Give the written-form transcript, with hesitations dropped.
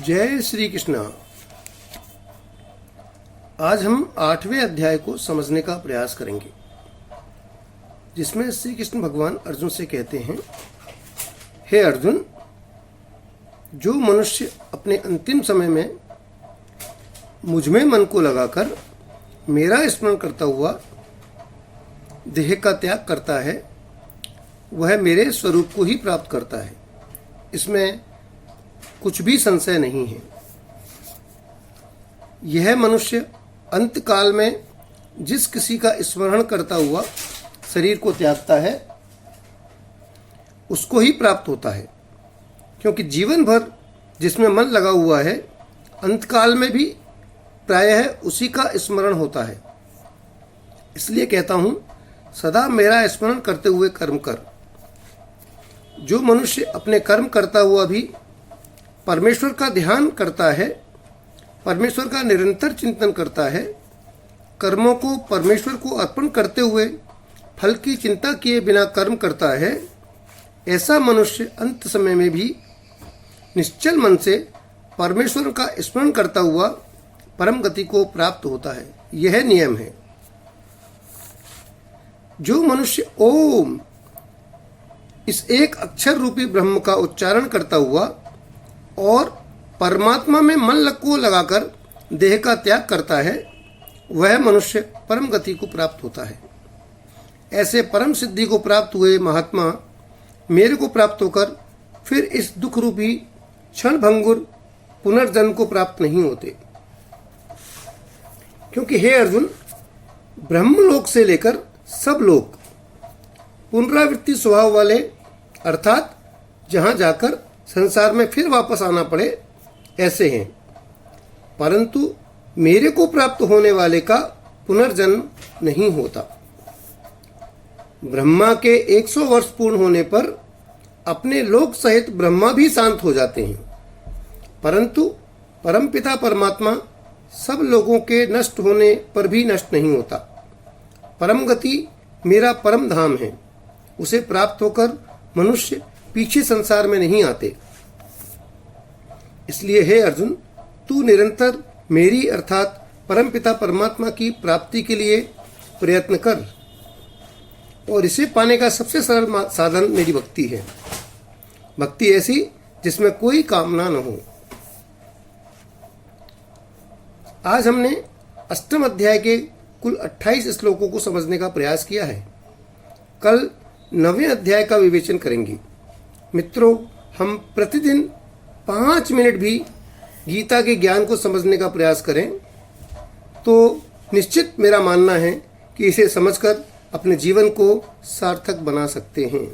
जय श्री कृष्णा। आज हम 8वें अध्याय को समझने का प्रयास करेंगे, जिसमें श्री कृष्ण भगवान अर्जुन से कहते हैं, हे अर्जुन, जो मनुष्य अपने अंतिम समय में मुझ में मन को लगाकर मेरा स्मरण करता हुआ देह का त्याग करता है, वह मेरे स्वरूप को ही प्राप्त करता है। इसमें कुछ भी संशय नहीं है। यह मनुष्य अंत काल में जिस किसी का स्मरण करता हुआ शरीर को त्यागता है, उसको ही प्राप्त होता है, क्योंकि जीवन भर जिसमें मन लगा हुआ है, अंतकाल में भी प्रायः उसी का स्मरण होता है। इसलिए कहता हूँ, सदा मेरा स्मरण करते हुए कर्म कर। जो मनुष्य अपने कर्म करता हुआ भी परमेश्वर का ध्यान करता है, परमेश्वर का निरंतर चिंतन करता है, कर्मों को परमेश्वर को अर्पण करते हुए फल की चिंता किए बिना कर्म करता है, ऐसा मनुष्य अंत समय में भी निश्चल मन से परमेश्वर का स्मरण करता हुआ परम गति को प्राप्त होता है। यह नियम है। जो मनुष्य ओम इस एक अक्षर रूपी ब्रह्म का उच्चारण करता हुआ और परमात्मा में मन को लगाकर देह का त्याग करता है, वह मनुष्य परम गति को प्राप्त होता है। ऐसे परम सिद्धि को प्राप्त हुए महात्मा मेरे को प्राप्त होकर फिर इस दुख रूपी क्षण भंगुर पुनर्जन्म को प्राप्त नहीं होते। क्योंकि हे अर्जुन, ब्रह्मलोक से लेकर सब लोग पुनरावृत्ति स्वभाव वाले, अर्थात जहां जाकर संसार में फिर वापस आना पड़े, ऐसे हैं। परंतु मेरे को प्राप्त होने वाले का पुनर्जन्म नहीं होता। ब्रह्मा के 100 वर्ष पूर्ण होने पर अपने लोक सहित ब्रह्मा भी शांत हो जाते हैं, परंतु परमपिता परमात्मा सब लोगों के नष्ट होने पर भी नष्ट नहीं होता। परम गति मेरा परम धाम है। उसे प्राप्त होकर मनुष्य पीछे संसार में नहीं आते। इसलिए हे अर्जुन, तू निरंतर मेरी अर्थात परमपिता परमात्मा की प्राप्ति के लिए प्रयत्न कर, और इसे पाने का सबसे सरल साधन मेरी भक्ति है। भक्ति ऐसी जिसमें कोई कामना न हो। आज हमने अष्टम अध्याय के कुल 28 श्लोकों को समझने का प्रयास किया है। कल 9वें अध्याय का विवेचन करेंगे। मित्रों, हम प्रतिदिन 5 मिनट भी गीता के ज्ञान को समझने का प्रयास करें तो निश्चित मेरा मानना है कि इसे समझकर अपने जीवन को सार्थक बना सकते हैं।